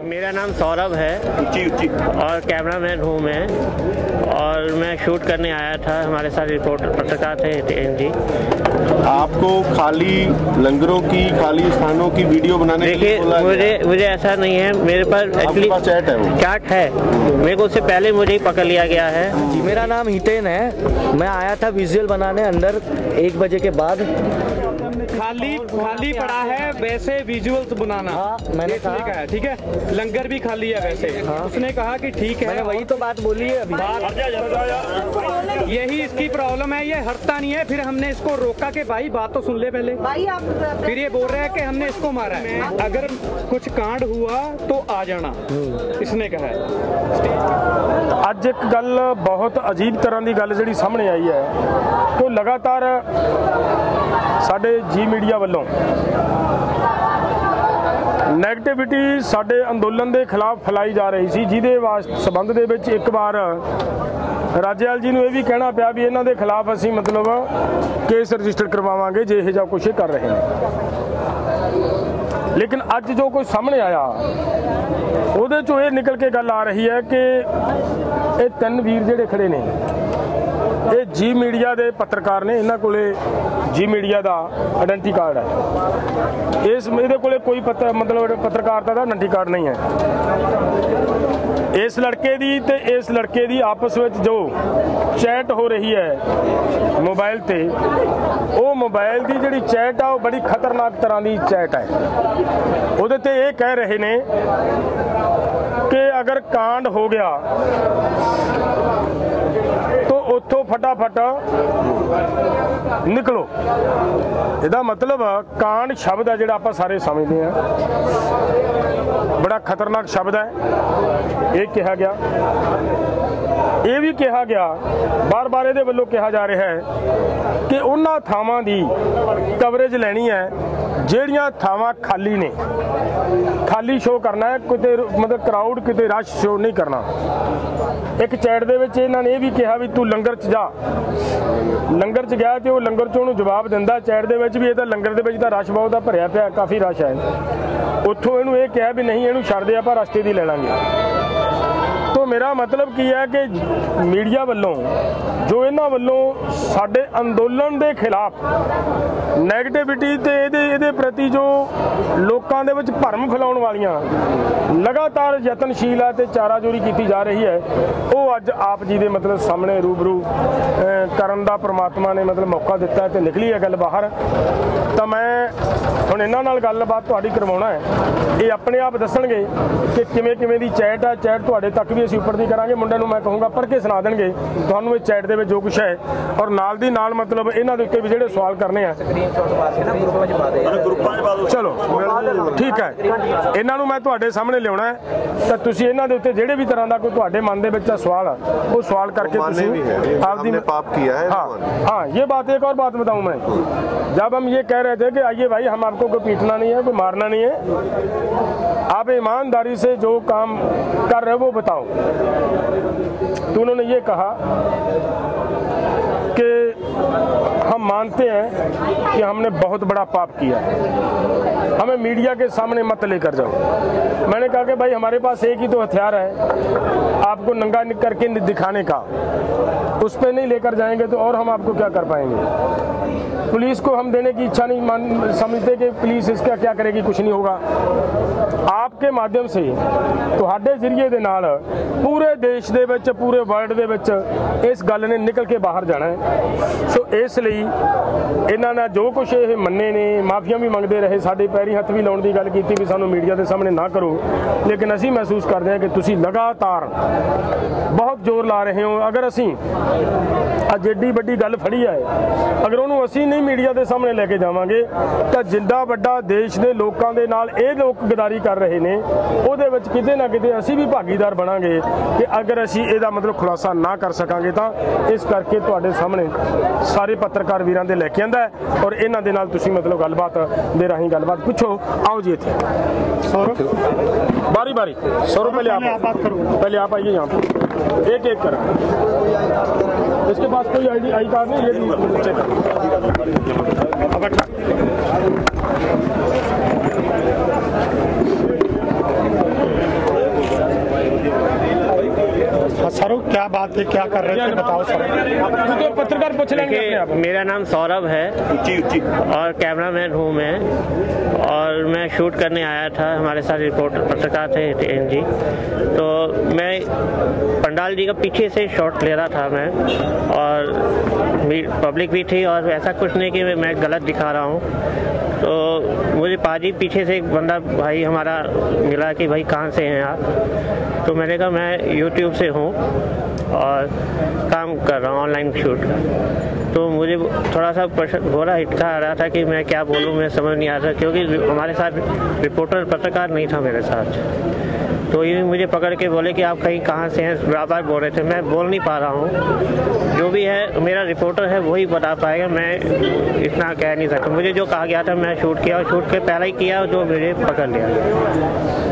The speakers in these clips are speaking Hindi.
मेरा नाम सौरभ है और कैमरामैन हूँ मैं, और मैं शूट करने आया था। हमारे साथ रिपोर्टर पत्रकार थे एनजी। आपको खाली लंगरों की, खाली स्थानों की वीडियो बनाने के लिए बोला? मुझे ऐसा नहीं है, मेरे पास एक्चुअली चैट है, वो चैट है। मेरे को उससे पहले मुझे ही पकड़ लिया गया है। जी, मेरा नाम हितेन है। मैं आया था विजुअल बनाने अंदर 1 बजे के बाद। खाली पड़ा है वैसे विजुअल्स बनाना। हाँ, मैंने कहा है ठीक है, लंगर भी खाली है वैसे। हाँ। उसने कहा कि ठीक है, मैंने वही तो बात बोली है अभी। यही इसकी प्रॉब्लम है, ये हटता नहीं है। फिर हमने इसको रोका कि भाई बात तो सुन ले पहले। भाई आप फिर ये बोल रहे हैं कि हमने इसको मारा है। अगर कुछ कांड हुआ तो आ जाना, इसने कहा है। ਅੱਜ ਇੱਕ ਗੱਲ ਬਹੁਤ ਅਜੀਬ ਤਰ੍ਹਾਂ ਦੀ ਗੱਲ ਜਿਹੜੀ ਸਾਹਮਣੇ ਆਈ ਹੈ ਕਿ ਲਗਾਤਾਰ ਸਾਡੇ ਜੀ ਮੀਡੀਆ ਵੱਲੋਂ ਨੈਗੇਟਿਵਿਟੀ ਸਾਡੇ ਅੰਦੋਲਨ ਦੇ ਖਿਲਾਫ ਫੈਲਾਈ ਜਾ ਰਹੀ ਸੀ, ਜਿਹਦੇ ਸਬੰਧ ਦੇ ਵਿੱਚ ਇੱਕ ਵਾਰ ਰਾਜੇਵਾਲ ਜੀ ਨੂੰ ਇਹ ਵੀ ਕਹਿਣਾ ਪਿਆ ਵੀ ਇਹਨਾਂ ਦੇ ਖਿਲਾਫ ਅਸੀਂ ਮਤਲਬ ਕੇਸ ਰਜਿਸਟਰ ਕਰਵਾਵਾਂਗੇ ਜੇ ਇਹ ਜਿਹਾ ਕੁਛ ਕਰ ਰਹੇ ਨੇ। ਲੇਕਿਨ ਅੱਜ ਜੋ ਕੁਝ ਸਾਹਮਣੇ ਆਇਆ ਉਹਦੇ ਚੋਂ ਇਹ ਨਿਕਲ ਕੇ ਗੱਲ ਆ ਰਹੀ ਹੈ ਕਿ ਇਹ 3 ਵੀਰ ਜਿਹੜੇ ਖੜੇ ਨੇ ਇਹ ਜੀ ਮੀਡੀਆ ਦੇ ਪੱਤਰਕਾਰ ਨੇ। ਇਹਨਾਂ ਕੋਲੇ ਜੀ ਮੀਡੀਆ ਦਾ ਆਇਡੈਂਟੀ ਕਾਰਡ ਹੈ। ਇਹਦੇ ਕੋਲੇ ਕੋਈ ਮਤਲਬ ਪੱਤਰਕਾਰਤਾ ਦਾ ਆਇਡੈਂਟੀ ਕਾਰਡ ਨਹੀਂ ਹੈ। ਇਸ ਲੜਕੇ ਦੀ ਤੇ ਇਸ ਲੜਕੇ ਦੀ ਆਪਸ ਵਿੱਚ ਜੋ ਚੈਟ ਹੋ ਰਹੀ ਹੈ ਮੋਬਾਈਲ ਤੇ, ਉਹ ਮੋਬਾਈਲ ਦੀ ਜਿਹੜੀ ਚੈਟ ਆ ਉਹ ਬੜੀ ਖਤਰਨਾਕ ਤਰ੍ਹਾਂ ਦੀ ਚੈਟ ਹੈ। ਉਹਦੇ ਤੇ ਇਹ ਕਹਿ ਰਹੇ ਨੇ ਕਿ ਅਗਰ ਕਾਂਡ ਹੋ ਗਿਆ तो ਉੱਥੋਂ फटाफट निकलो। ਇਹਦਾ ਮਤਲਬ ਕਾਂਡ ਸ਼ਬਦ ਹੈ ਜਿਹੜਾ ਆਪਾਂ ਸਾਰੇ ਸਮਝਦੇ ਹਾਂ, ਬੜਾ ਖਤਰਨਾਕ ਸ਼ਬਦ ਹੈ। ਇਹ ਕਿਹਾ ਗਿਆ, ਇਹ ਵੀ ਕਿਹਾ ਗਿਆ, ਬਾਰ-ਬਾਰ ਇਹਦੇ ਵੱਲੋਂ ਕਿਹਾ ਜਾ ਰਿਹਾ ਹੈ ਕਿ ਉਹਨਾਂ ਥਾਵਾਂ ਦੀ ਕਵਰੇਜ ਲੈਣੀ ਹੈ ਜਿਹੜੀਆਂ ਥਾਵਾਂ ਖਾਲੀ ਨੇ। ਖਾਲੀ ਸ਼ੋਅ ਕਰਨਾ ਹੈ, ਕਿਤੇ ਮਤਲਬ ਕਰਾਊਡ, ਕਿਤੇ ਰਸ਼ ਸ਼ੋਅ ਨਹੀਂ ਕਰਨਾ। ਇੱਕ ਚੈਟ ਦੇ ਵਿੱਚ ਇਹਨਾਂ ਨੇ ਇਹ ਵੀ ਕਿਹਾ ਵੀ ਤੂੰ ਲੰਗਰ 'ਚ ਜਾ। ਲੰਗਰ 'ਚ ਗਿਆ ਤੇ ਉਹ ਲੰਗਰ 'ਚ ਉਹਨੂੰ ਜਵਾਬ ਦਿੰਦਾ ਚੈਟ ਦੇ ਵਿੱਚ ਵੀ ਇਹ ਤਾਂ ਲੰਗਰ ਦੇ ਵਿੱਚ ਤਾਂ ਰਸ਼ ਬਹੁਤ ਆ, ਭਰਿਆ ਪਿਆ, ਕਾਫੀ ਰਸ਼ ਹੈ। ਉੱਥੋਂ ਇਹਨੂੰ ਇਹ ਕਿਹਾ ਵੀ ਨਹੀਂ ਇਹਨੂੰ ਛੱਡ ਦੇ, ਆਪਾਂ ਰਸਤੇ ਦੀ ਲੈ ਲਾਂਗੇ। तो मेरा मतलब की है कि मीडिया वालों जो इन्हों वालों साडे अंदोलन के खिलाफ नैगेटिविटी ते इहदे प्रति जो लोगों के विच भरम फैलाउण वालियां लगातार यतनशील है ते चाराजोरी की जा रही है, वो अज आप जी के मतलब सामने रूबरू करन दा परमात्मा ने मतलब मौका दिता है ते निकली है गल बाहर। तो मैं हुण इन्हां नाल गलबात तुहाडी करवाउणा है, ये अपने आप दसणगे कि किवें किवें दी चैट है। चैट तुहाडे तक भी ਅਸੀਂ ਉੱਪਰ ਦੀ ਕਰਾਂਗੇ। ਮੁੰਡਿਆਂ ਨੂੰ ਮੈਂ ਕਹੂੰਗਾ ਪੜ੍ਹ ਕੇ ਸੁਣਾ ਦੇਣਗੇ ਤੁਹਾਨੂੰ ਇਹ ਚੈਟ ਦੇ ਵਿੱਚ ਜੋ ਕੁਛ ਹੈ, ਔਰ ਨਾਲ ਦੀ ਨਾਲ ਮਤਲਬ ਇਹਨਾਂ ਦੇ ਉੱਤੇ ਵੀ ਜਿਹੜੇ ਸਵਾਲ ਕਰਨੇ ਆ ਚਲੋ ਠੀਕ ਹੈ, ਇਹਨਾਂ ਨੂੰ ਮੈਂ ਤੁਹਾਡੇ ਸਾਹਮਣੇ ਲਿਆਉਣਾ ਹੈ। ਤਾਂ ਤੁਸੀਂ ਇਹਨਾਂ ਦੇ ਉੱਤੇ ਜਿਹੜੇ ਵੀ ਤਰ੍ਹਾਂ ਦਾ ਕੋਈ ਤੁਹਾਡੇ ਮਨ ਦੇ ਵਿੱਚ ਸਵਾਲ ਆ ਉਹ ਸਵਾਲ करके आपने पाप किया है। हाँ, ये बात, एक और बात बताऊं मैं, जब हम ये कह रहे थे कि आइए भाई हम आपको कोई पीटना नहीं है, कोई मारना नहीं है, आप ईमानदारी से जो काम कर रहे हो वो बताओ। तो उन्होंने ये कहा कि हम मानते हैं कि हमने बहुत बड़ा पाप किया, हमें मीडिया के सामने मत लेकर जाओ। मैंने कहा कि भाई हमारे पास एक ही तो हथियार है, आपको नंगा करके दिखाने का, उस पर नहीं लेकर जाएंगे तो और हम आपको क्या कर पाएंगे। पुलिस को हम देने की इच्छा नहीं समझते कि पुलिस इसका क्या करेगी, कुछ नहीं होगा। आपके माध्यम से तुहाडे जरिए दे नाल पूरे देश दे विच, पूरे वर्ल्ड दे विच इस गल ने निकल के बाहर जाना है। सो इसलिए इन्हां ने जो कुछ ये मन्ने ने, माफिया भी मंगते रहे, साडे पैरी हथ भी लाउण दी गल कीती भी सानू मीडिया के सामने ना करो, लेकिन असीं महसूस करते हैं कि तुसीं लगातार बहुत जोर ला रहे हो। अगर असीं अज एडी वड्डी गल फड़ी है, अगर उन्होंने असीं नहीं मीडिया के सामने लैके जावांगे तो जिंदा वड्डा देश के लोगों के नाल ये लोग गदारी कर रहे हैं, उहदे विच किते ना किते असीं भी भागीदार बनांगे कि अगर असीं इहदा मतलब खुलासा ना कर सकांगे तो इस करके तुहाडे सामने सारे पत्रकार वीरां दे लैके आंदा है और इन्हां दे नाल तुसीं मतलब गलबात दे राहीं गलबात पुछो। आओ जी इत्थे सौरभ, बारी बारी सौरभ पहले आप आइए यहाँ पर, एक एक कर। इसके पास कोई आई कार्ड नहीं, ये भी चेक कर। सर क्या बात है, क्या कर रहे थे बताओ सर। तो पत्रकार पूछ लेंगे अपने आप। मेरा नाम सौरभ है और कैमरामैन हूँ मैं, और मैं शूट करने आया था। हमारे साथ रिपोर्टर पत्रकार थे एनजी, तो मैं पंडाल जी का पीछे से शॉट ले रहा था मैं, और पब्लिक भी थी, और ऐसा कुछ नहीं कि मैं गलत दिखा रहा हूँ। तो मुझे पाजी पीछे से एक बंदा भाई हमारा मिला कि भाई कहाँ से हैं आप, तो मैंने कहा मैं यूट्यूब से हूँ और काम कर रहा हूँ ऑनलाइन शूट का। तो मुझे थोड़ा सा घोड़ा हिचका आ रहा था कि मैं क्या बोलूँ, मैं समझ नहीं आ रहा, क्योंकि हमारे साथ रिपोर्टर पत्रकार नहीं था मेरे साथ। तो ये मुझे पकड़ के बोले कि आप कहीं कहाँ से हैं, बार बोल रहे थे। मैं बोल नहीं पा रहा हूँ, जो भी है मेरा रिपोर्टर है वही बता पाएगा, मैं इतना कह नहीं सकता। मुझे जो कहा गया था मैं शूट किया, और शूट के पहले ही किया, जो मुझे पकड़ लिया।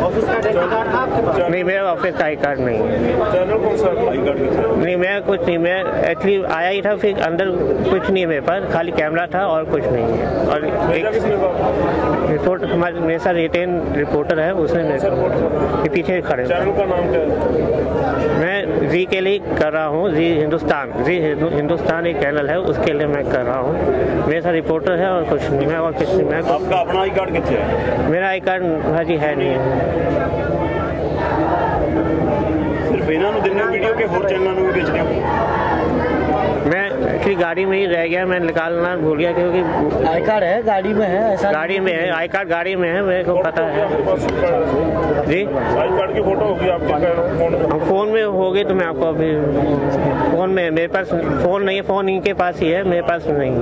ऑफिस का आई कार्ड था आपके पास? नहीं, मेरा ऑफिस का आई कार्ड नहीं है। नहीं, मैं कुछ नहीं, मैं एक्चुअली आया ही था, फिर अंदर कुछ नहीं है मेरे पास, खाली कैमरा था और कुछ नहीं है। और एक रिपोर्ट हमारे मेरे साथ रिटेन रिपोर्टर है, उसने मेरे पीछे खड़े। चैनल का नाम क्या है? मैं जी के लिए कर रहा हूँ, जी हिंदुस्तान एक चैनल है, उसके लिए मैं कर रहा हूँ। मेरे साथ रिपोर्टर है और कुछ नहीं, मैं और किसी नहीं। आपका अपना आई कार्ड कितने है? मेरा आई कार्ड हाजी है नहीं है। सिर्फ इन्होंने दिन वीडियो के होर चैनलों में बेचने हो? मैं एक्चुअली गाड़ी में ही रह गया, मैं निकालना भूल गया, क्योंकि आई कार्ड है गाड़ी में है, ऐसा गाड़ी में है, आई कार्ड गाड़ी में है, मेरे को पता है जी। आई कार्ड की फोटो होगी आपके फोन में होगी, तो मैं आपको अभी फोन में, मेरे पास फोन नहीं है, फोन इनके पास ही है, मेरे पास नहीं है।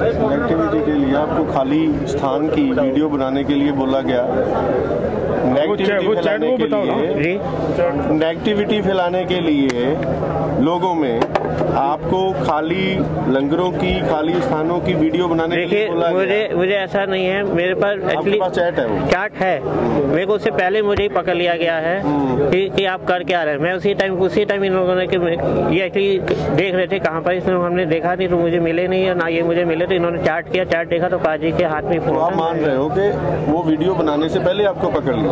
एक्टिविटी के लिए आपको खाली स्थान की वीडियो बनाने के लिए बोला गया, नेगेटिविटी फैलाने के लिए लोगों में आपको खाली लंगरों की, खाली स्थानों की वीडियो बनाने के लिए बोला गया। मुझे ऐसा नहीं है, मेरे पास एक्चुअली चैट है, वो चैट है। मेरे को उससे पहले मुझे ही पकड़ लिया गया है कि आप कर क्या रहे हैं। मैं उसी टाइम इन लोगों ने कि ये एक्चुअली देख रहे थे कहाँ पर, इसमें हमने देखा नहीं, तो मुझे मिले नहीं है ना, ये मुझे मिले, तो इन्होंने चैट किया, चैट देखा तो पाजी के हाथ में फोन। आप मान रहे हो कि वो वीडियो बनाने से पहले आपको पकड़ लिया?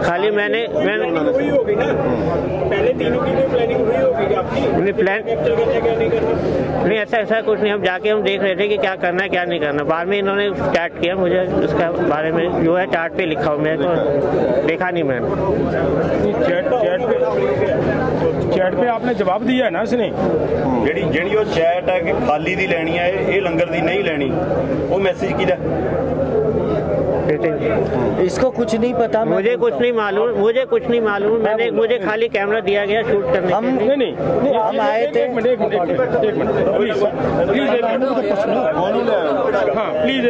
खाली मैंने पहले तीनों की प्लानिंग हुई होगी आपकी? प्लान नहीं, ऐसा कुछ नहीं। हम जाके हम देख रहे थे कि क्या करना है क्या नहीं करना। बाद में इन्होंने चैट किया, मुझे उसका बारे में जो है चार्ट पे लिखा हुआ, मेरे को देखा नहीं मैंने। चैट पे आपने जवाब दिया है ना इसने? ਜਿਹੜੀ ਉਹ ਚੈਟ ਹੈ ਕਿ ਖਾਲੀ ਦੀ ਲੈਣੀ ਹੈ, ਇਹ ਲੰਗਰ ਦੀ नहीं ਲੈਣੀ, ਉਹ ਮੈਸੇਜ ਕਿਹਦਾ? इसको कुछ नहीं पता, मुझे कुछ नहीं मालूम, मुझे खाली कैमरा दिया गया शूट करने। हम आए थे। एक मिनट प्लीज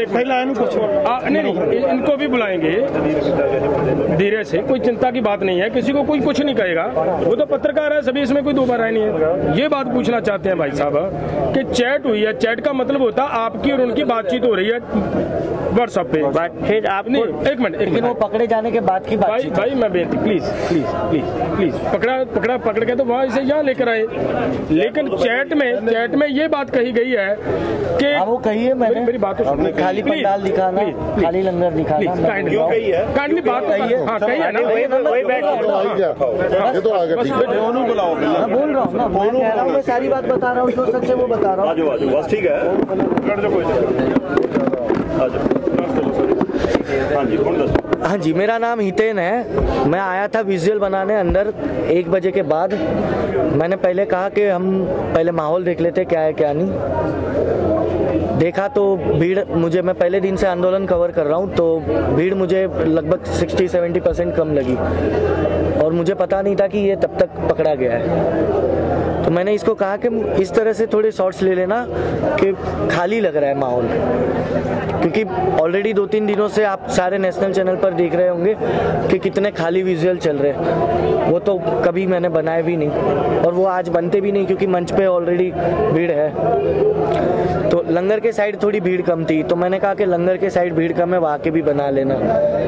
नहीं, इनको भी बुलाएंगे धीरे से, कोई चिंता की बात नहीं है, किसी को कोई कुछ नहीं कहेगा, वो तो पत्रकार है, सभी इसमें कोई दो बार नहीं है। ये बात पूछना चाहते हैं भाई साहब कि चैट हुई है, चैट का मतलब होता है आपकी और उनकी बातचीत हो रही है व्हाट्सएप पे। फिर आप नहीं, एक मिनट वो पकड़े जाने के बाद की बात। भाई मैं बेनती, प्लीज पकड़ के तो वहाँ इसे यहाँ लेकर आए, लेकिन चैट में ये बात कही गई है कि वो कही है, मैंने मेरी बात खाली पंडाल दिखाना, खाली लंगर दिखाना, काइंडली बात कही है। हाँ कही है ना, वही बैठ बुलाओ। मैं बोल रहा हूँ ना, मैं कह रहा हूँ, मैं सारी बात बता रहा हूँ, जो सच है वो बता रहा हूँ। बस ठीक है। हाँ जी, मेरा नाम हितेन है। मैं आया था विजुअल बनाने अंदर 1 बजे के बाद। मैंने पहले कहा कि हम पहले माहौल देख लेते क्या है क्या नहीं। देखा तो भीड़, मुझे, मैं पहले दिन से आंदोलन कवर कर रहा हूँ, तो भीड़ मुझे लगभग 60-70% कम लगी, और मुझे पता नहीं था कि ये तब तक पकड़ा गया है। तो मैंने इसको कहा कि इस तरह से थोड़े शॉट्स ले लेना कि खाली लग रहा है माहौल, क्योंकि ऑलरेडी 2-3 दिनों से आप सारे नेशनल चैनल पर देख रहे होंगे कि कितने खाली विजुअल चल रहे हैं। वो तो कभी मैंने बनाए भी नहीं, और वो आज बनते भी नहीं, क्योंकि मंच पे ऑलरेडी भीड़ है। तो लंगर के साइड थोड़ी भीड़ कम थी, तो मैंने कहा कि लंगर के साइड भीड़ कम है, वहाँ के भी बना लेना,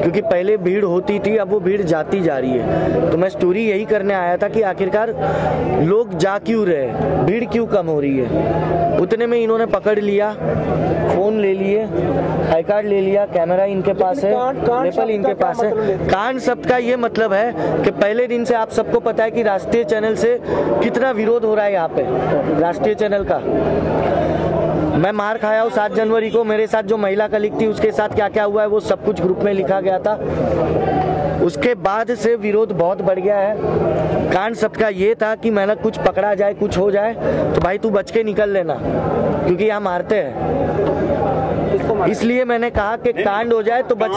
क्योंकि पहले भीड़ होती थी, अब वो भीड़ जाती जा रही है। तो मैं स्टोरी यही करने आया था कि आखिरकार लोग जा क्यों क्यों रहे, भीड़ क्यों कम हो रही है। उतने में इन्होंने पकड़ लिया, फोन ले लिए, आई कार्ड ले लिया, कैमरा इनके पास है, लेपल इनके पास है। कांड शब्द का ये मतलब है कि पहले दिन से आप सबको पता है कि राष्ट्रीय चैनल से कितना विरोध हो रहा है यहाँ पे, राष्ट्रीय चैनल का। मैं मार खाया हूँ 7 जनवरी को, मेरे साथ जो महिला कलीग थी उसके साथ क्या क्या हुआ है वो सब कुछ ग्रुप में लिखा गया था। उसके बाद से विरोध बहुत बढ़ गया है। कांड शब्द का ये था कि मैंने कुछ पकड़ा जाए, कुछ हो जाए तो भाई तू बच के निकल लेना, क्योंकि यहाँ मारते हैं। इसलिए मैंने कहा कि कांड हो जाए तो बच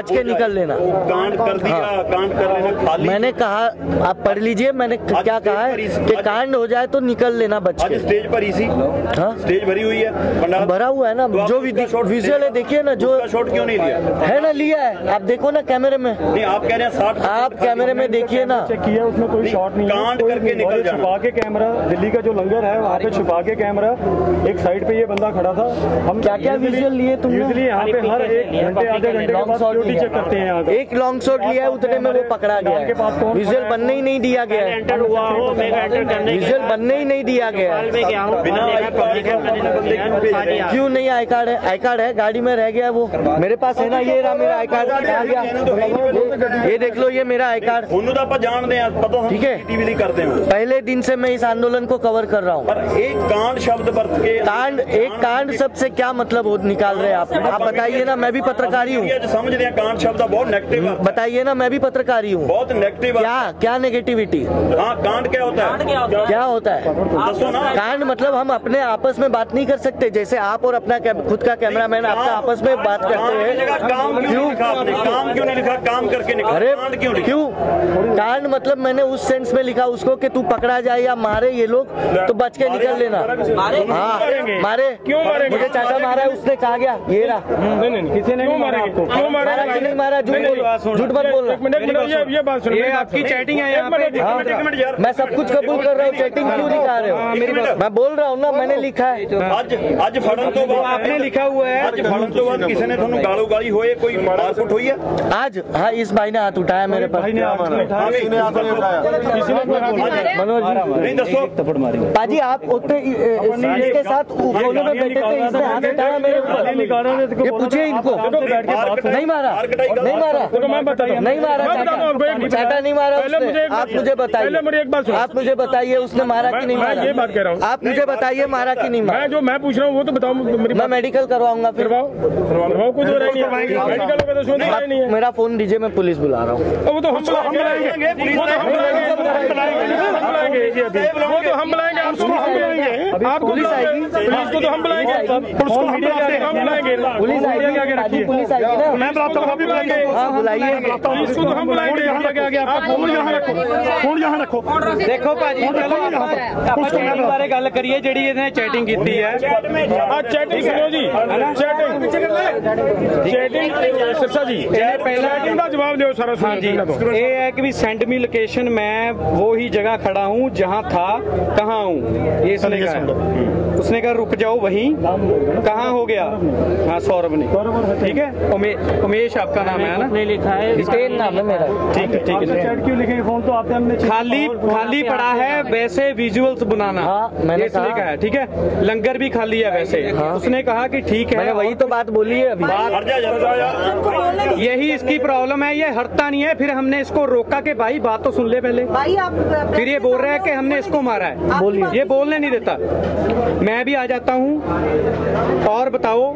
के निकल लेना। कांड कर दिया, कांड कर लेना खाली। मैंने कहा, आप पढ़ लीजिए, मैंने क्या कहा है कि कांड हो जाए तो निकल लेना बच के। स्टेज पर इसी स्टेज भरी हुई है, भरा हुआ है ना, जो विजुअल है देखिए ना, जो शॉट क्यों नहीं लिया है ना, लिया है, आप देखो ना कैमरे में। नहीं, आप कह रहे हैं 60, आप कैमरे में देखिए ना, किया उसमें कोई शॉट नहीं, कांड करके निकल जाना। छुपा के कैमरा, दिल्ली का जो लंगर है वहाँ पे छुपा के कैमरा, एक साइड पे ये बंदा खड़ा था। हम क्या क्या विजुअल लिए तुमने? यूजुअली यहाँ पे हर एक घंटे आधे घंटे के बाद सिक्योरिटी चेक करते हैं यहाँ पे। एक लॉन्ग शॉट लिया है, उतने में वो पकड़ा गया है। विजुअल बनने ही नहीं दिया गया है, विजुअल बनने ही नहीं दिया गया है। क्यों नहीं? आई कार्ड है, आई कार्ड है, गाड़ी में रह गया वो, मेरे पास है ना, ये रहा मेरा आई कार्ड, आ गया, ये देख लो, ये मेरा आई कार्ड। ठीक है, करते हैं। पहले दिन से मैं इस आंदोलन को कवर कर रहा हूँ। पर एक कांड शब्द बरत के, कांड, एक कांड शब्द से क्या मतलब निकाल रहे हैं आप बताइए ना, मैं भी पत्रकारी हूँ। समझ रहे हैं, कांड शब्द बहुत नेगेटिव है। बताइए ना, मैं भी पत्रकारी हूँ। बहुत नेगेटिव। क्या नेगेटिविटी? हाँ, कांड क्या होता है? क्या होता है? कांड मतलब हम अपने आपस में बात नहीं कर सकते, जैसे आप और अपना खुद का कैमरामैन आपका आपस में बात करते हैं। काम क्यों नहीं लिखा? काम करके निकला। अरे क्यों? कांड मतलब मैंने उस सेंस में लिखा उसको कि तू पकड़ा जाए या मारे ये लोग तो बच के निकल लेना। हाँ, मारे क्यों मारेंगे? मुझे चाचा मारा है, उसने कहा गया ये रहा। किसी ने क्यों मारेंगे? क्यों मारा कि नहीं मारा? झूठ मत बोलना। ये बात सुनो, ये आपकी चैटिंग है यहाँ पे। मैं सब कुछ कबूल कर रहा हूँ, चैटिंग क्यों दिखा रहे हो? मैं बोल रहा हूँ ना, मैंने लिखा है। आज फड़न तो बाद आपने लिखा हुआ है। आज फड़न तो बाद किसी ने थानू गालो गाली होए, कोई मारकुट हुई है आज? हाँ, इस भाई ने हाथ उठाया मेरे पर। मनोज नहीं, दसो पाजी, आप इसके साथ कोने में बैठे थे, इसने हाथ उठाया मेरे ऊपर। ये पूछिए इनको, नहीं मारा, नहीं मारा, नहीं मारा चाटा नहीं मारा उसने। आप मुझे बताइए, आप मुझे बताइए उसने मारा कि नहीं मारा? ये बात कह रहा हूँ, आप मुझे बताइए मारा कि नहीं मारा? मैं पूछ रहा हूँ वो तो बताओ। मैं मेडिकल करवाऊंगा फिर। कुछ हो रहा नहीं है। मेरा फोन दीजिए, मैं पुलिस बुला रहा हूँ। वो तो हम बुलाएंगे, वो तो हम बुलाएंगे, आपको पुलिस आएगी, पुलिस को तो हम बुलाएंगे, पुलिस को हम बुलाएंगे, पुलिस आएगी, पुलिस आएगी ना, मैं बुलाता हूँ, अभी बुलाएंगे। हाँ बुलाइए, पुलिस को तो हम बुलाएंगे। फोन यहाँ रखो। देखो भाजी, चलो ਆਪਾਂ ਚੈਟਿੰਗ ਬਾਰੇ ਗੱਲ ਕਰੀਏ ਜਿਹੜੀ ਇਹਨੇ ਚੈਟਿੰਗ ਕੀਤੀ ਹੈ। हाँ, चैटिंग सुनो जी, चैटिंग सिरसा जी, चैटिंग का जवाब दो सारा। हाँ जी, ये है कि भी सेंड मी लोकेशन, मैं वो ही जगह खड़ा हूँ जहाँ था, कहाँ हूँ, ये इसने कहा। उसने कहा रुक जाओ वहीं, कहाँ हो गया? हाँ, सौरभ ने, ठीक है। उमेश आपका नाम है ना? नहीं लिखा है, स्टेन नाम है मेरा। ठीक है, ठीक है। चैट क्यों लिखे? फोन तो आपने हमने खाली पड़ा है, वैसे विजुअल्स बनाना। हाँ, मैंने इसने कहा है, ठीक है। लंगर भी खाली है वैसे। उसने कहा कि ठीक है, मैंने वही तो बात बोली है अभी। यही इसकी प्रॉब्लम है, ये हटता नहीं है। फिर हमने इसको रोका कि भाई बात तो सुन ले पहले। भाई आप फिर ये बोल रहा है कि हमने इसको मारा है, बोलिए। ये बोलने नहीं देता। मैं भी आ जाता हूँ। और बताओ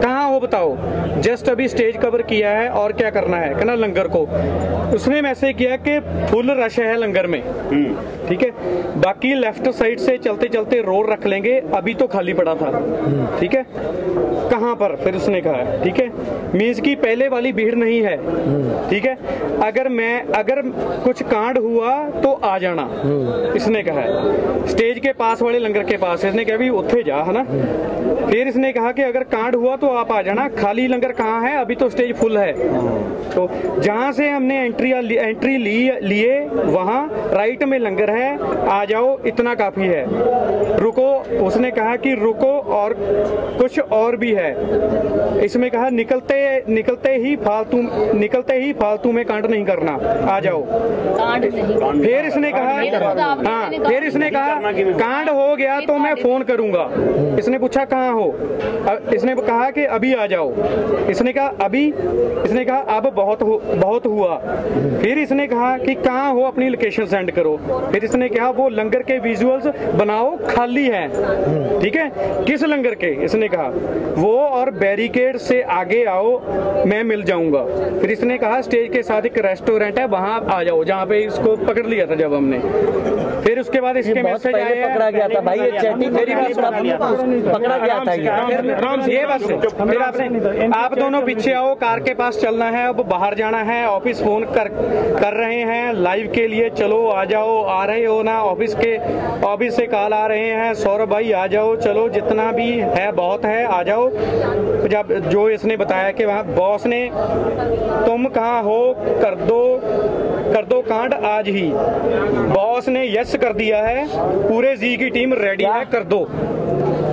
कहाँ हो, बताओ। जस्ट अभी स्टेज कवर किया है और क्या करना है, कहना लंगर को। उसने मैसेज किया कि फुल रश है लंगर में, ठीक है। बाकी लेफ्ट साइड से चलते चलते रोड रख लेंगे, अभी तो खाली पड़ा था, ठीक है। कहाँ पर? फिर उसने कहा, ठीक है, मीन्स की पहले वाली भीड़ नहीं है, ठीक है। अगर कुछ कांड हुआ तो आ जाना, इसने कहा है। स्टेज के पास वाले लंगर के पास, इसने कहा भी उत्थे जा, है ना। फिर इसने इसने कहा कि अगर कांड हुआ तो आप आ जाना, खाली लंगर कहाँ है, अभी तो स्टेज फुल है। तो जहाँ से हमने एंट्री लिए वहाँ राइट में लंगर है, आ जाओ, इतना काफी है, रुको। उसने कहा कि रुको और कुछ और भी है। इसमें कहा निकलते ही फालतू में कांड नहीं करना, आ जाओ। फिर इसने कहा फिर इसने कहा कांड हो गया तो मैं फोन करूंगा। इसने पूछा कहाँ हो, इसने कहा कि अभी आ जाओ। इसने कहा अभी, इसने कहा अब बहुत हुआ। फिर इसने कहा कि कहाँ हो, अपनी लोकेशन सेंड करो। फिर इसने कहा वो लंगर के विजुअल्स बनाओ, खाली है, ठीक है। किस लंगर के, इसने कहा वो और बैरिकेड से आगे आओ, मैं मिल जाऊंगा। फिर इसने कहा स्टेज के साथ एक रेस्टोरेंट है, वहां आ जाओ, जहाँ पे इसको पकड़ लिया था जब हमने। फिर उसके बाद इसके मैसेज आए, पकड़ा गया था भाई, ये चैटिंग मेरी बात पकड़ा गया था ये बस। फिर आपने, आप दोनों पीछे आओ, कार के पास चलना है, अब बाहर जाना है, ऑफिस फोन कर रहे हैं लाइव के लिए, चलो आ जाओ, आ रहे हो ना, ऑफिस से कॉल आ रहे हैं, सौरभ भाई आ जाओ, चलो जितना भी है बहुत है, आ जाओ। जब जो इसने बताया कि वहाँ बॉस ने तुम कहाँ हो, कर दो कांड आज ही। बॉस ने यस कर दिया है, पूरे जी की टीम रेडी है, कर दो।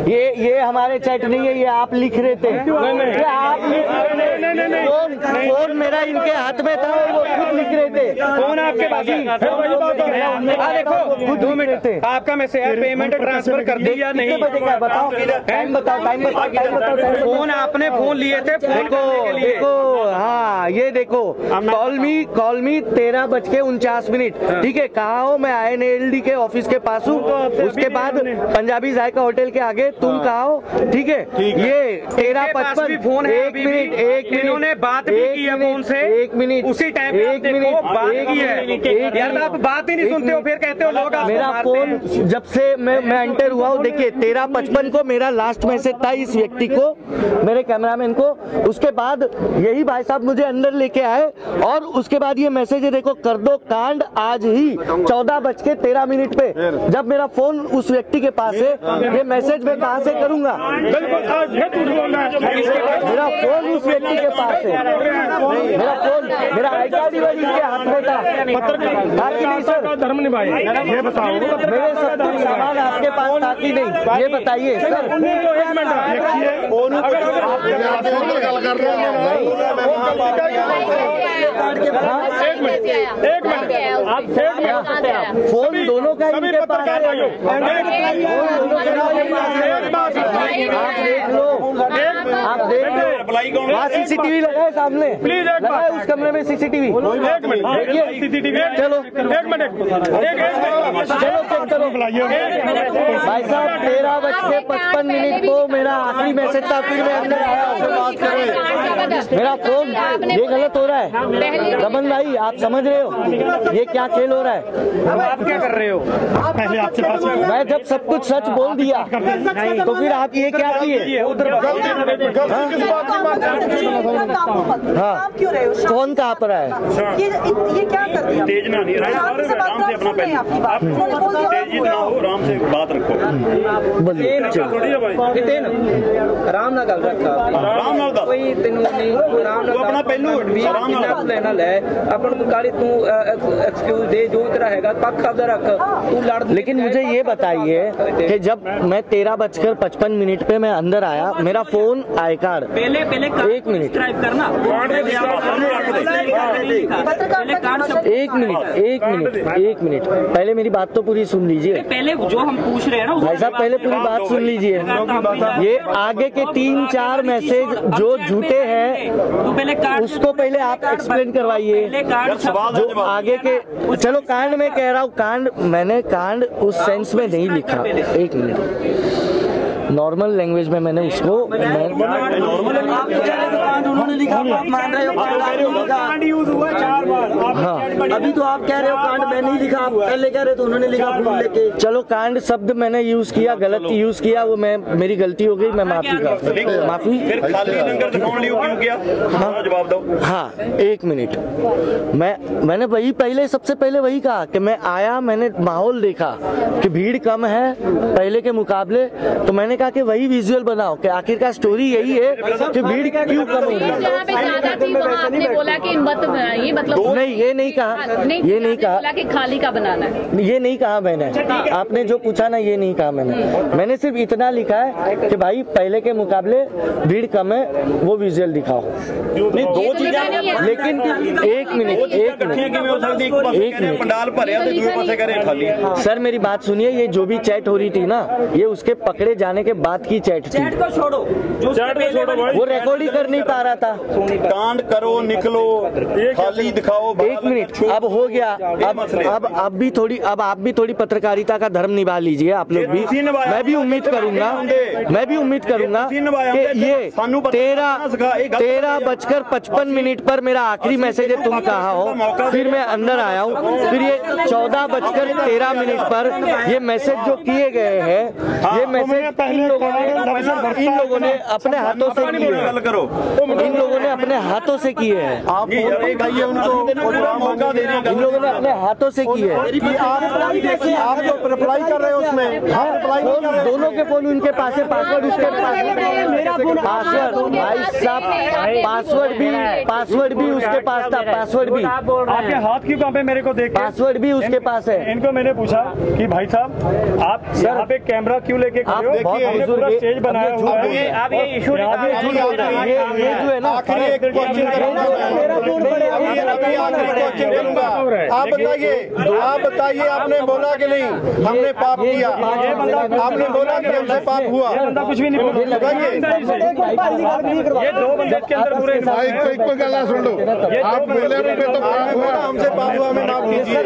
ये हमारे चैट नहीं है, ये आप लिख रहे थे। फोन मेरा इनके हाथ में था, वो खुद लिख रहे थे। फोन आपके पास देखो, 2 मिनट आपका मैसेज है, पेमेंट ट्रांसफर कर दी या नहीं, बताओ, टाइम बताओ। फोन आपने फोन लिए थे, देखो, हाँ ये देखो, कॉल मी 13:49, ठीक है। कहाँ हो, मैं INLD के ऑफिस के पास हूँ। उसके बाद पंजाबी जायका होटल के आगे, तुम कहाँ हो, ठीक है। ये 13:55 फोन है, एक मिनट, इन्होंने बात भी की है फोन से, 1 मिनट, उसी टाइम बात की है। यार आप बात ही नहीं सुनते हो, फिर कहते हो लोग मेरा फोन जब से मैं एंटर हुआ हूँ, देखिए 13:55 को मेरा लास्ट मैसेज था इस व्यक्ति को, मेरे कैमरामैन को। उसके बाद यही भाई साहब मुझे अंदर लेके आए और उसके बाद ये मैसेज है, देखो, कर दो कांड आज ही 14:13 पे। जब मेरा फोन उस व्यक्ति के पास है, ये मैसेज मैं कहाँ से करूंगा? मेरा फोन उस व्यक्ति के पास है, मेरा फोन, मेरा आई कार्ड के हाथ में था। नहीं सर, धर्म निभाए, ये बताओ, मेरे सब कुछ सामान आपके पास था कि नहीं, ये बताइए सर। फोन दोनों का इनके पास है, आप देख लो, वहाँ CCTV लगा है सामने, लगा है उस कमरे में CCTV। चलो चेक करो भाई साहब। 13:55 को मेरा आखिरी मैसेज था, फिर मैं अंदर आया हूँ। मेरा फोन, ये गलत हो रहा है रमन भाई, आप समझ रहे हो ये क्या खेल हो रहा है? अब आप क्या कर रहे हो? पहले आपके पास मैं जब सब कुछ सच बोल दिया तो फिर आप ये क्या किए? हाँ, कौन कहाँ पर है? ये क्या कर दिया? तेज ना नहीं, आराम से अपना तेजी ना हो, आराम से बात रखो। आराम ना गल रखा, आराम ना कोई तेन नहीं, आराम ना अपना पहलू लेना ले, अपन को काली तू एक्सक्यूज दे, जो तेरा हैगा पक्ष आपदा रख, तू लड़। लेकिन मुझे ये बताइए कि जब मैं 13:55 पे मैं अंदर आया, मेरा फोन आई कार्ड, पहले 1 मिनट, 1 मिनट, पहले मेरी बात तो पूरी सुन लीजिए। पहले जो हम पूछ रहे हैं ना भाई साहब, पहले पूरी बात सुन लीजिए। ये आगे के 3-4 मैसेज जो झूठे हैं उसको पहले आप एक्सप्लेन करवाइए। जो आगे के, चलो कांड में कह रहा हूँ, कांड मैंने कांड उस सेंस में नहीं लिखा। 1 मिनट, नॉर्मल लैंग्वेज में मैंने उसको उन्होंने लिखा, आप मान रहे हो कांड यूज हुआ 4 बार। हाँ, अभी तो आप कह रहे हो कांड मैंने नहीं लिखा, आप पहले कह रहे तो उन्होंने लिखा फूल लेके। चलो कांड शब्द मैंने यूज किया, गलत यूज किया, वो मेरी गलती हो गई, मैं माफी। फिर खाली लंगर दिखाने लिए क्यों किया? हाँ, जवाब दो। हाँ, 1 मिनट, मैंने वही सबसे पहले वही कहा कि मैं आया, मैंने माहौल देखा कि भीड़ कम है पहले के मुकाबले, तो मैंने मैंने कहा कि वही विजुअल बनाओ कि आखिरकार स्टोरी यही है कि भीड़ क्यों कम हो रही है। जहाँ पे ज्यादा थी वहाँ आपने बोला कि मत बनाइए, मतलब नहीं ये नहीं कहा, ये नहीं कहा कि खाली का बनाना है, ये नहीं कहा मैंने। आपने जो पूछा ना ये नहीं कहा मैंने सिर्फ इतना लिखा है कि भाई पहले के मुकाबले भीड़ कम है, वो विजुअल दिखाओ। दो चीजें, लेकिन एक मिनट पंडाल भरे। सर मेरी बात सुनिए, ये जो भी चैट हो रही थी ना, ये उसके पकड़े जाने के बाद की चैट थी। चैट को छोड़ो, वो रिकॉर्ड ही कर नहीं पा रहा था। कांड करो, निकलो, खाली दिखाओ। एक मिनट, अब हो गया। अब आप भी थोड़ी पत्रकारिता का धर्म निभा लीजिए आप लोग भी। मैं भी उम्मीद करूंगा कि ये 13:55 पर मेरा आखिरी मैसेज है तुम कहा हो, फिर मैं अंदर आया हूँ, फिर ये 14:13 पर ये मैसेज जो किए गए हैं, ये मैसेज इन लोगों ने अपने हाथों से किए हैं। इन लोगों ने अपने हाथों से किए हैं। आप इन लोगों ने अपने हाथों से किए हैं। आप तो रिप्लाई कर रहे हो उसमें। हाँ, रिप्लाई नहीं कर रहे। दोनों के फोन उनके पास है, पासवर्ड उसके पास है। पासवर्ड भाई साहब, पासवर्ड भी उसके पास था। पासवर्ड भी आपके हाथ क्यों कांपे मेरे को देख? पासवर्ड भी उसके पास है। इनको मैंने पूछा कि भाई साहब आप यहाँ पे कैमरा क्यों लेके खड़े हो? हमने पूरा स्टेज बनाया हुआ है। आप ये इशू ये जो है ना, आखिरी एक क्वेश्चन करूंगा। आप बताइए आपने बोला कि नहीं हमने पाप किया? आपने बोला कि हमसे पाप हुआ? कुछ भी नहीं बोला। ये 2 बंदे के अंदर पूरे सुन लो। आप बोले तो पाप हुआ, हमसे पाप हुआ, हमें माफ कीजिए।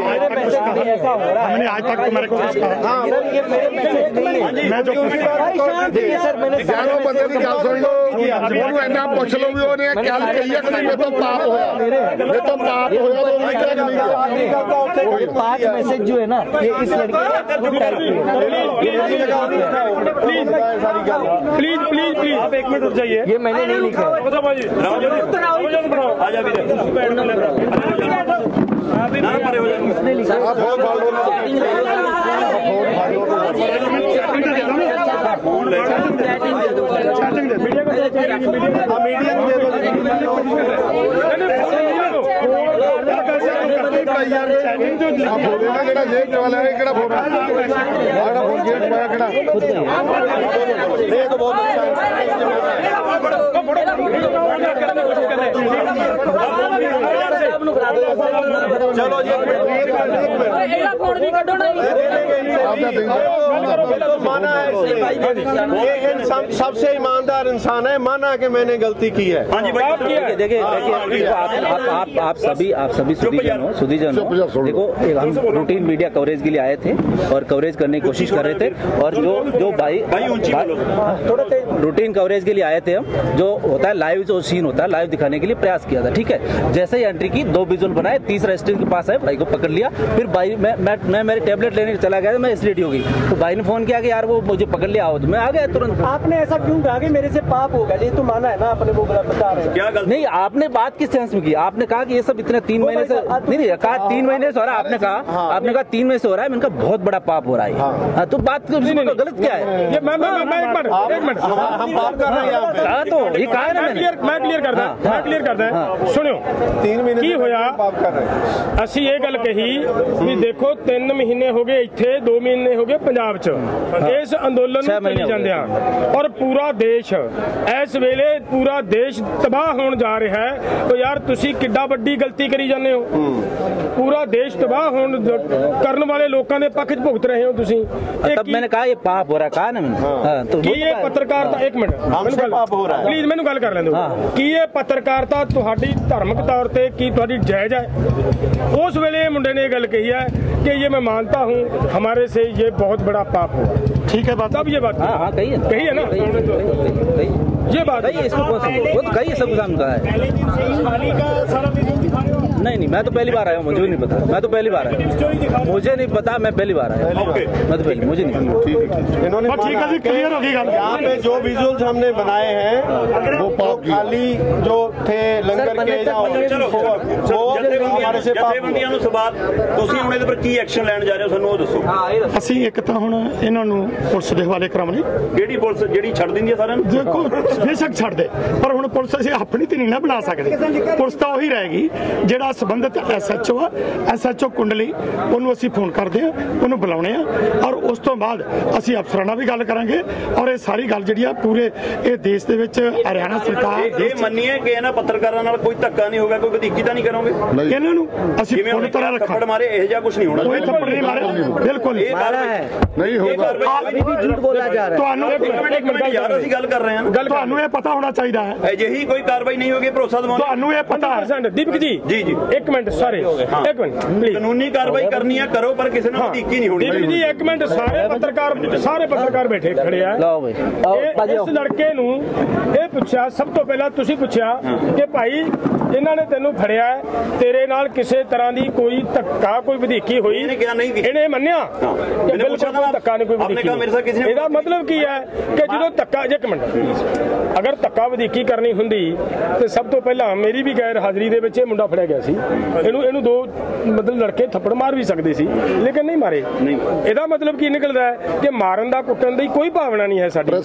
हमने आज तक तुम्हारे को हाँ, मैं जो देखिए सर, मैंने 11 बंदे की गल सुन लो। इन्ना पुछ लो भी उन्हें क्या कही कि मैं तो पाप होया, मैं तो पाप होया। ये 5 मैसेज जो है ना, ये इस लड़के प्लीज आप 1 मिनट रुक जाइए। ये मैंने नहीं लिखा है। चलो माना है, ये सबसे ईमानदार इंसान है, माना कि मैंने गलती की है। हाँ जी भाई, देखिए आप सभी सुधीजन हो। देखो हम रूटीन मीडिया कवरेज के लिए आए थे और कवरेज करने की कोशिश कर रहे थे, और जो भाई रूटीन कवरेज के लिए आए थे हम, जो होता है लाइव, जो सीन होता है लाइव दिखाने के लिए प्रयास किया था। ठीक है, जैसे ही एंट्री की 2 विजुअल बनाए, तीसरा स्टेज के पास आए, भाई को पकड़ लिया। फिर भाई मैं मेरे टेबलेट लेने चला गया, मैं एसिडिटी हो गई, तो भाई ने फोन किया कि यार वो मुझे पकड़ लिया, आओ, तो मैं आ गया तुरंत। आपने ऐसा क्यों कहा कि मेरे से पाप होगा? ये तो माना है ना आपने, वो बता रहे हैं। क्या गलती? नहीं, आपने बात किस सेंस में की? आपने कहा कि ये सब इतने 3 महीने से नहीं कहा 3 महीने से हो रहा है। आपने कहा 3 महीने से हो रहा है, इनका बहुत बड़ा पाप हो रहा है। तो बात गलत क्या है? ये मैं एक मिनट हम पाप कर रहे हैं। तो ये कहा है ना, मैं क्लियर करदा सुनियो 3 महीने की होया। पाप कर रहे हैं। ਅਸੀਂ ਇਹ ਗੱਲ ਕਹੀ ਵੀ ਦੇਖੋ 3 ਮਹੀਨੇ ਹੋ ਗਏ ਇੱਥੇ, 2 ਮਹੀਨੇ ਹੋ ਗਏ ਪੰਜਾਬ 'ਚ ਇਸ ਅੰਦੋਲਨ ਨੂੰ ਚੱਲੀ ਜਾਂਦੇ ਆ, ਔਰ ਪੂਰਾ ਦੇਸ਼ ਇਸ ਵੇਲੇ ਪੂਰਾ ਦੇਸ਼ ਤਬਾਹ ਹੋਣ ਜਾ ਰਿਹਾ ਹੈ। तो यार ਤੁਸੀਂ ਕਿੱਡਾ ਵੱਡੀ ਗਲਤੀ ਕਰੀ ਜਾਂਦੇ ਹੋ। पूरा देश तबाह होने करने वाले लोगों ने पक्ष भुगत रहे हो तुसी। तब मैंने कहा ये पाप हो रहा है, कहा ना मैंने। तो ये पत्रकारिता, एक मिनट प्लीज मैंने गल कर लेंदो कि ये पत्रकारिता तुहाडी धार्मिक तौर पे की तुहाडी जायज है? उस वेले मुंडे ने गल कही है कि ये मैं मानता हूँ हमारे से ये बहुत बड़ा पाप हुआ। ठीक है बात, अब ये बात कही है ना, ये बात कही सब कहा है। नहीं, मैं तो पहली बार आया हूँ, मुझे भी नहीं पता। मैं तो पहली बार आया, मुझे नहीं पता, मैं पहली बार आया। मैं तो पहले, मुझे नहीं पता। इन्होंने क्लियर होगी। यहाँ पे जो विजुअल्स हमने बनाए हैं वो खाली जो थे लंगर के, वो हमारे ਜਥੇਬੰਦੀਆਂ ਨੂੰ ਸਵਾਲ, ਤੁਸੀਂ ਹੁਣ ਇਹਦੇ ਪਰ ਕੀ ਐਕਸ਼ਨ ਲੈਣ ਜਾ ਰਹੇ ਹੋ, ਸਾਨੂੰ ਉਹ ਦੱਸੋ। ਅਸੀਂ ਇੱਕ ਤਾਂ ਹੁਣ ਇਹਨਾਂ ਨੂੰ ਪੁਲਿਸ ਦੇ ਹਵਾਲੇ ਕਰਾਉਣੀ। ਕਿਹੜੀ ਪੁਲਿਸ ਜਿਹੜੀ ਛੱਡ ਦਿੰਦੀ ਹੈ ਸਾਰਿਆਂ ਨੂੰ? ਦੇਖੋ ਬੇਸ਼ੱਕ ਛੱਡ ਦੇ, ਪਰ ਹੁਣ ਪੁਲਿਸ ਅਸੀਂ ਆਪਣੀ ਤੇ ਨਹੀਂ ਨਾ ਬਣਾ ਸਕਦੇ। ਪੁਲਿਸ ਤਾਂ ਉਹੀ ਰਹੇਗੀ ਜਿਹੜਾ ਸੰਬੰਧਿਤ SHO ਆ, SHO ਕੁੰਡਲੀ, ਉਹਨੂੰ ਅਸੀਂ ਫੋਨ ਕਰਦੇ ਆ, ਉਹਨੂੰ ਬੁਲਾਉਣੇ ਆ, ਔਰ ਉਸ ਤੋਂ ਬਾਅਦ ਅਸੀਂ ਅਫਸਰਾਂ ਨਾਲ ਵੀ ਗੱਲ ਕਰਾਂਗੇ। ਔਰ ਇਹ ਸਾਰੀ ਗੱਲ ਜਿਹੜੀ ਆ ਪੂਰੇ ਇਹ ਦੇਸ਼ ਦੇ ਵਿੱਚ ਹਰਿਆਣਾ ਸਰਕਾਰ ਇਹ ਮੰਨੀਏ ਕਿ ਇਹਨਾਂ ਪੱਤਰਕਾਰਾਂ ਨਾਲ ਕੋਈ ਧੱਕਾ ਨਹੀਂ ਹੋਗਾ, ਕੋਈ ਵਧੀਕੀ ਤਾਂ ਨਹੀਂ ਕਰੋਗੇ ਇਹਨਾਂ ਨੂੰ? ਅਸੀਂ ਪੂਰੀ ਤਰ੍ਹਾਂ ਥੱਪੜ ਮਾਰੇ ਇਹ ਜਿਹਾ ਕੁਝ ਨਹੀਂ ਹੋਣਾ। ਕੋਈ ਥੱਪੜ ਨਹੀਂ ਮਾਰੇ, ਬਿਲਕੁਲ ਨਹੀਂ ਹੋਗਾ। ਝੂਠ ਬੋਲਿਆ ਜਾ ਰਿਹਾ। ਤੁਹਾਨੂੰ ਇੱਕ ਮਿੰਟ ਯਾਰ, ਅਸੀਂ ਗੱਲ ਕਰ ਰਹੇ ਹਾਂ। ਤੁਹਾਨੂੰ ਇਹ ਪਤਾ ਹੋਣਾ ਚਾਹੀਦਾ ਹੈ ਅਜਿਹੀ ਕੋਈ ਕਾਰਵਾਈ ਨਹੀਂ ਹੋਗੀ, ਭਰੋਸਾ ਦਿਵਾਉਂਦੇ। ਤੁਹਾਨੂੰ ਇਹ ਪਤਾ ਹੈ ਦੀਪਕ ਜੀ? ਜੀ ਜੀ, ਇੱਕ ਮਿੰਟ ਸਾਰੇ, ਇੱਕ ਮਿੰਟ ਪਲੀਜ਼। ਕਾਨੂੰਨੀ ਕਾਰਵਾਈ ਕਰਨੀ ਹੈ ਕਰੋ, ਪਰ ਕਿਸੇ ਨਾਲ ਵਧੀਕੀ ਨਹੀਂ ਹੋਣੀ। ਦੀਪਕ ਜੀ ਇੱਕ ਮਿੰਟ, ਸਾਰੇ ਪੱਤਰਕਾਰ ਬੈਠੇ ਖੜੇ ਆ। ਇਸ ਲੜਕੇ ਨੂੰ ਇਹ ਪੁੱਛਿਆ, ਸਭ ਤੋਂ ਪਹਿਲਾਂ ਤੁਸੀਂ ਪੁੱਛਿਆ ਕਿ ਭਾਈ ਇਹਨਾਂ ਨੇ ਤੈਨੂੰ ਫੜਿਆ, ਤੇਰੇ ਨਾਲ ਕਿਸੇ ਤਰ੍ਹਾਂ ਦੀ ਕੋਈ ਧੱਕਾ, ਕੋਈ ਵਧੀਕੀ ਹੋਈ? ਇਹਨੇ ਮੰਨਿਆ ਕਿ ਬਿਲਕੁਲ ਕੋਈ ਧੱਕਾ ਨਹੀਂ, ਕੋਈ ਵਧੀਕੀ। ਇਹਦਾ ਮਤਲਬ ਕੀ ਹੈ ਕਿ ਜਦੋਂ ਧੱਕਾ, ਇੱਕ ਮਿੰਟ, ਅਗਰ ਧੱਕਾ ਵਧੀਕੀ ਕਰਨੀ ਹੁੰਦੀ ਤੇ ਸਭ ਤੋਂ ਪਹਿਲਾਂ ਮੇਰੀ ਵੀ ਗੈਰ ਹਾਜ਼ਰੀ ਦੇ ਵਿੱਚ ਇਹ ਮੁੰਡਾ ਫੜਿਆ ਗਿਆ ਸੀ। ਇਹਨੂੰ ਦੋ ਮਤਲਬ ਲੜਕੇ ਥੱਪੜ ਮਾਰ ਵੀ ਸਕਦੇ ਸੀ, ਲੇਕਿਨ ਨਹੀਂ ਮਾਰੇ। ਇਹਦਾ ਮਤਲਬ ਕੀ ਨਿਕਲਦਾ ਹੈ ਕਿ ਮਾਰਨ ਦਾ, ਕੁੱਟਣ ਦੀ ਕੋਈ ਭਾਵਨਾ ਨਹੀਂ ਹੈ ਸਾਡੀ।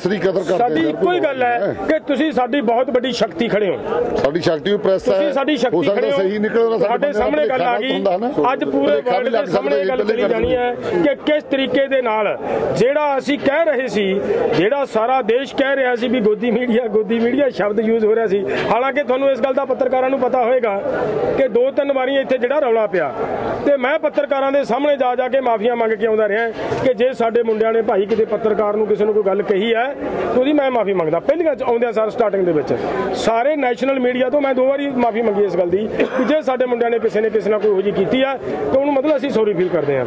ਸਾਡੀ ਇੱਕੋ ਹੀ ਗੱਲ ਹੈ ਕਿ ਤੁਸੀਂ ਸਾਡੀ ਬਹੁਤ ਵੱਡੀ ਸ਼ਕਤੀ ਖੜੇ ਹੋ। ਸਾਡੀ ਸ਼ਕਤੀ ਪ੍ਰੈਸ ਹੈ, ਸਾਡੀ ਸ਼ਕਤੀ ਖੜੇ ਹੋ। ਸਾਡੇ ਸਾਹਮਣੇ ਗੱਲ ਆ ਗਈ, ਅੱਜ ਪੂਰੇ ਵਰਲਡ ਦੇ ਸਾਹਮਣੇ ਗੱਲ ਚਲੀ ਜਾਣੀ ਹੈ ਕਿ ਕਿਸ ਤਰੀਕੇ ਦੇ ਨਾਲ ਜਿਹੜਾ ਅਸੀਂ ਕਹਿ ਰਹੇ ਸੀ, ਜਿਹੜਾ ਸਾਰਾ ਦੇਸ਼ ਕਹਿ ਰਿਹਾ ਸੀ ਵੀ ਗੋਦੀ ਮੀਡੀਆ ਸ਼ਬਦ ਯੂਜ਼ ਹੋ ਰਿਹਾ ਸੀ। ਹਾਲਾਂਕਿ ਤੁਹਾਨੂੰ ਇਸ ਗੱਲ ਦਾ ਪੱਤਰਕਾਰਾਂ ਨੂੰ ਪਤਾ ਹੋਏਗਾ ਕਿ 2-3 ਵਾਰੀ ਇੱਥੇ ਜਿਹੜਾ ਰੌਲਾ ਪਿਆ ਤੇ ਮੈਂ ਪੱਤਰਕਾਰਾਂ ਦੇ ਸਾਹਮਣੇ ਜਾ ਕੇ ਮਾਫੀਆਂ ਮੰਗ ਕੇ ਆਉਂਦਾ ਰਿਹਾ ਕਿ ਜੇ ਸਾਡੇ ਮੁੰਡਿਆਂ ਨੇ ਭਾਈ ਕਿਤੇ ਪੱਤਰਕਾਰ ਨੂੰ ਕਿਸੇ ਨੂੰ ਕੋਈ ਗੱਲ ਕਹੀ ਹੈ ਉਹਦੀ ਮੈਂ ਮਾਫੀ ਮੰਗਦਾ। ਪਹਿਲਾਂ ਆਉਂਦਿਆਂ ਸਾਰ ਸਟਾਰਟਿੰਗ ਦੇ ਵਿੱਚ ਸਾਰੇ ਨੈਸ਼ਨਲ ਮੀਡੀਆ ਤੋਂ ਮੈਂ 2 ਵਾਰੀ ਮਾਫੀ ਮੰਗੀ ਇਸ ਗੱਲ ਦੀ ਕਿ ਜੇ ਸਾਡੇ ਮੁੰਡਿਆਂ ਨੇ ਕਿਸੇ ਨਾਲ ਕੋਈ ਇਹੋ ਜਿਹੀ ਕੀਤੀ ਹੈ ਤਾਂ ਉਹਨੂੰ ਮਤਲਬ ਅਸੀਂ ਸੌਰੀ ਫੀਲ ਕਰਦੇ ਹਾਂ।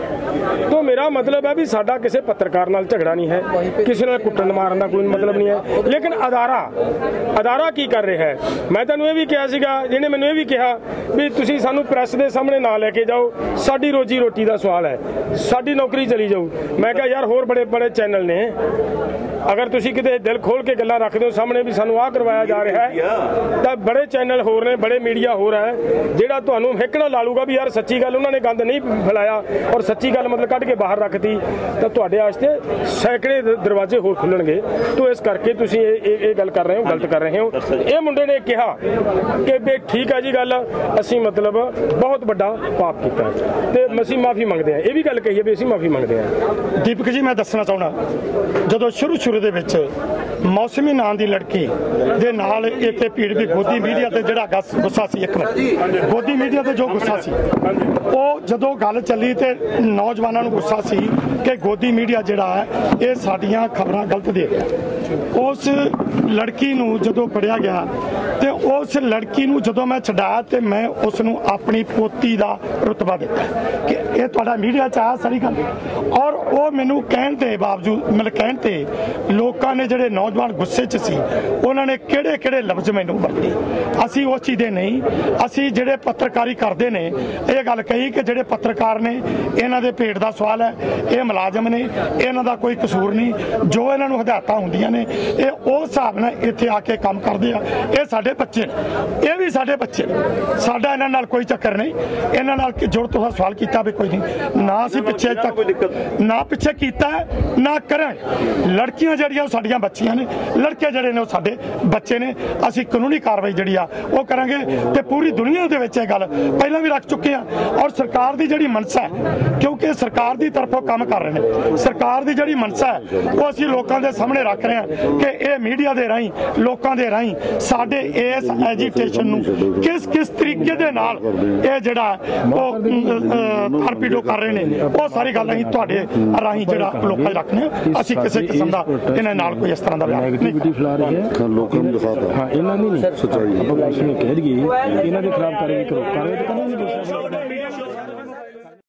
ਤਾਂ ਮੇਰਾ ਮਤਲਬ ਹੈ ਵੀ ਸਾਡਾ ਕਿਸੇ ਪੱਤਰਕਾਰ ਨਾਲ ਝਗੜਾ ਨਹੀਂ ਹੈ, ਕਿਸੇ ਨਾਲ ਕੁੱਟਣ ਮਾਰਨ ਦਾ ਕੋਈ ਮਤਲਬ ਨਹੀਂ ਹੈ। ਲੇਕਿਨ ਅਦਾਰਾ ਕੀ ਕਰ ਰਿਹਾ ਹੈ? ਮੈਂ ਤੁਹਾਨੂੰ ਇਹ ਵੀ ਕਿਹਾ ਸੀਗਾ, ਜਿਹਨੇ ਮੈਨੂੰ ਇਹ ਵੀ ਕਿਹਾ ਵੀ ਤੁਸੀਂ ਸਾਨੂੰ ਪ੍ਰੈਸ ਦੇ ਸਾਹਮਣੇ ਨਾ ਲੈ ਕੇ ਜਾਓ, ਸਾਡੀ ਰੋਜੀ ਰੋਟੀ ਦਾ ਸਵਾਲ ਹੈ, ਸਾਡੀ ਨੌਕਰੀ ਚਲੀ ਜਾਊ। ਮੈਂ ਕਿਹਾ ਯਾਰ ਹੋਰ ਬੜੇ ਚੈਨਲ ਨੇ, ਅਗਰ ਤੁਸੀਂ ਕਿਤੇ ਦਿਲ ਖੋਲ ਕੇ ਗੱਲਾਂ ਰੱਖਦੇ ਹੋ ਸਾਹਮਣੇ ਵੀ ਸਾਨੂੰ ਆਹ ਕਰਵਾਇਆ ਜਾ ਰਿਹਾ ਹੈ, ਤਾਂ ਬੜੇ ਚੈਨਲ ਹੋਰ ਨੇ, ਬੜੇ ਮੀਡੀਆ ਹੋਰ ਹੈ ਜਿਹੜਾ ਤੁਹਾਨੂੰ ਹਿੱਕਣਾ ਲਾ ਲੂਗਾ ਵੀ ਯਾਰ ਸੱਚੀ ਗੱਲ ਉਹਨਾਂ ਨੇ ਗੰਦ ਨਹੀਂ ਫੈਲਾਇਆ ਔਰ ਸੱਚੀ ਗੱਲ ਮਤਲਬ ਕੱਢ ਕੇ ਬਾਹਰ ਰੱਖਤੀ, ਤਾਂ ਤੁਹਾਡੇ ਵਾਸਤੇ ਸੈਂਕੜੇ ਦਰਵਾਜ਼ੇ ਹੋਰ ਖੁੱਲਣਗੇ। ਤੋਂ ਇਸ ਕਰਕੇ ਤੁਸੀਂ ਇਹ ਗੱਲ ਕਰ ਰਹੇ ਹੋ, ਗਲਤ ਕਰ ਰਹੇ ਹੋ। ਇਹ ਮੁੰਡੇ ਨੇ ਕਿਹਾ ਕਿ ਵੀ ਠੀਕ ਹੈ ਜੀ ਗੱਲ, ਅਸੀਂ ਮਤਲਬ ਬਹੁਤ ਵੱਡਾ ਪਾਪ ਕੀਤਾ ਤੇ ਅਸੀਂ ਮਾਫੀ ਮੰਗਦੇ ਹਾਂ। ਇਹ ਵੀ ਗੱਲ ਕਹੀ ਹੈ ਵੀ ਅਸੀਂ ਮਾਫੀ ਮੰਗਦੇ ਹਾਂ। ਦੀਪਕ ਜੀ, ਮੈਂ ਦੱਸਣਾ ਚਾਹੁੰਦਾ, ਜਦੋਂ ਸ਼ੁਰੂ ਦੇ ਵਿੱਚ ਮੌਸਮੀ ਨਾਂ ਦੀ ਲੜਕੀ ਦੇ ਨਾਲ ਇੱਥੇ ਭੀੜ ਵੀ ਗੋਦੀ ਮੀਡੀਆ ਤੇ ਜਿਹੜਾ ਗੁੱਸਾ ਸੀ, ਇੱਕ ਮਿੰਟ, ਗੋਦੀ ਮੀਡੀਆ ਤੇ ਜੋ ਗੁੱਸਾ ਸੀ, ਉਹ ਜਦੋਂ ਗੱਲ ਚੱਲੀ ਤੇ ਨੌਜਵਾਨਾਂ ਨੂੰ ਗੁੱਸਾ ਸੀ ਕਿ ਗੋਦੀ ਮੀਡੀਆ ਜਿਹੜਾ ਹੈ ਇਹ ਸਾਡੀਆਂ ਖਬਰਾਂ ਗਲਤ ਦੇ ਰਿਹਾ। ਉਸ ਲੜਕੀ ਨੂੰ ਜਦੋਂ ਫੜਿਆ ਗਿਆ ਤੇ ਉਸ ਲੜਕੀ ਨੂੰ ਜਦੋਂ ਮੈਂ ਛਡਾਇਆ ਤੇ ਮੈਂ ਉਸ ਨੂੰ ਆਪਣੀ ਪੋਤੀ ਦਾ ਰੁਤਬਾ ਦਿੱਤਾ ਕਿ ਇਹ ਤੁਹਾਡਾ ਮੀਡੀਆ 'ਚ ਆ ਸਾਰੀ ਗੱਲ। ਔਰ ਉਹ ਮੈਨੂੰ ਕਹਿਣ ਦੇ ਬਾਵਜੂਦ, ਮਤਲਬ ਕਹਿਣ ਤੇ ਲੋਕਾਂ ਨੇ ਜਿਹੜੇ ਨੌਜਵਾਨ ਗੁੱਸੇ 'ਚ ਸੀ ਉਹਨਾਂ ਨੇ ਕਿਹੜੇ ਲਫ਼ਜ਼ ਮੈਨੂੰ ਵਰਤੇ। ਅਸੀਂ ਉਸ ਚੀਜ਼ ਦੇ ਨਹੀਂ, ਅਸੀਂ ਜਿਹੜੇ ਪੱਤਰਕਾਰੀ ਕਰਦੇ ਨੇ ਇਹ ਗੱਲ ਕਹੀ ਕਿ ਜਿਹੜੇ ਪੱਤਰਕਾਰ ਨੇ ਇਹਨਾਂ ਦੇ ਪੇਟ ਦਾ ਸਵਾਲ ਹੈ, ਇਹ ਮੁਲਾਜ਼ਮ ਨੇ, ਇਹਨਾਂ ਦਾ ਕੋਈ ਕਸੂਰ ਨਹੀਂ, ਜੋ ਇਹਨਾਂ ਨੂੰ ਹਦਾਇਤਾਂ ਹੁੰਦੀਆਂ ਨੇ ਇਹ ਉਸ ਹਿਸਾਬ ਨਾਲ ਇੱਥੇ ਆ ਕੇ ਕੰਮ ਕਰਦੇ ਆ। ਇਹ ਸਾਡੇ ਬੱਚੇ ਨੇ, ਇਹ ਵੀ ਸਾਡੇ ਬੱਚੇ ਨੇ, ਸਾਡਾ ਇਹਨਾਂ ਨਾਲ ਕੋਈ ਚੱਕਰ ਨਹੀਂ। ਇਹਨਾਂ ਨਾਲ ਜੁੜ ਤੋਂ ਸਵਾਲ ਕੀਤਾ ਵੀ ਕੋਈ ਨਹੀਂ, ਨਾ ਅਸੀਂ ਪਿੱਛੇ ਤੱਕ ਨਾ ਪਿੱਛੇ ਕੀਤਾ ਨਾ ਕਰਾਂ। ਲੜਕੀਆਂ ਜਿਹੜੀਆਂ ਉਹ ਸਾਡੀਆਂ ਬੱਚੀਆਂ ਨੇ, ਲੜਕੇ ਜਿਹੜੇ ਨੇ ਉਹ ਸਾਡੇ ਬੱਚੇ ਨੇ। ਅਸੀਂ ਕਾਨੂੰਨੀ ਕਾਰਵਾਈ ਜਿਹੜੀ ਆ ਉਹ ਕਰਾਂਗੇ ਤੇ ਪੂਰੀ ਦੁਨੀਆ ਦੇ ਵਿੱਚ ਇਹ ਗੱਲ ਪਹਿਲਾਂ ਵੀ ਰੱਖ ਚੁੱਕੇ ਆ। ਔਰ ਸਰਕਾਰ ਦੀ ਜਿਹੜੀ ਮਨਸਾ ਹੈ, ਕਿਉਂਕਿ ਸਰਕਾਰ ਦੀ ਤਰਫੋਂ ਕੰਮ ਕਰ ਰਹੇ ਨੇ, ਸਰਕਾਰ ਦੀ ਜਿਹੜੀ ਮਨਸਾ ਹੈ ਉਹ ਅਸੀਂ ਲੋਕਾਂ ਦੇ ਸਾਹਮਣੇ ਰੱਖ ਰਹੇ ਹਾਂ ਕਿ ਇਹ ਮੀਡੀਆ ਦੇ ਰਾਹੀਂ, ਲੋਕਾਂ ਦੇ ਰਾਹੀਂ ਸਾਡੇ ਇਸ ਐਜੀਟੇਸ਼ਨ ਨੂੰ ਕਿਸ ਤਰੀਕੇ ਦੇ ਨਾਲ ਇਹ ਜਿਹੜਾ ਉਹ ਟਾਰਪੀਡੋ ਕਰ ਰਹੇ ਨੇ, ਉਹ ਸਾਰੀ ਗੱਲ ਅਸੀਂ ਤੁਹਾਡੇ ਰਾਹੀਂ ਜਿਹੜਾ ਲੋਕਾਂ 'ਚ ਰੱਖਣੇ। ਅਸੀਂ ਕਿਸੇ ਕਿਸਮ ਦਾ ਇਹਨਾਂ ਨਾਲ ਕੋਈ ਇਸ ਤਰ੍ਹਾਂ ਦਾ ਨੈਗੇਟਿਵਿਟੀ ਫੈਲਾ ਰਹੀ ਹੈ, ਲੋਕਾਂ ਨੂੰ ਦਿਖਾਤਾ। ਹਾਂ, ਇਹਨਾਂ ਦੀ ਨਹੀਂ ਸੱਚਾਈ ਆਪਾਂ ਪੁਲਿਸ ਨੂੰ ਕਹਿ ਦਈਏ ਇਹਨਾਂ ਦੇ ਖਿਲਾਫ ਕਾਰਵਾਈ ਕਰੋ।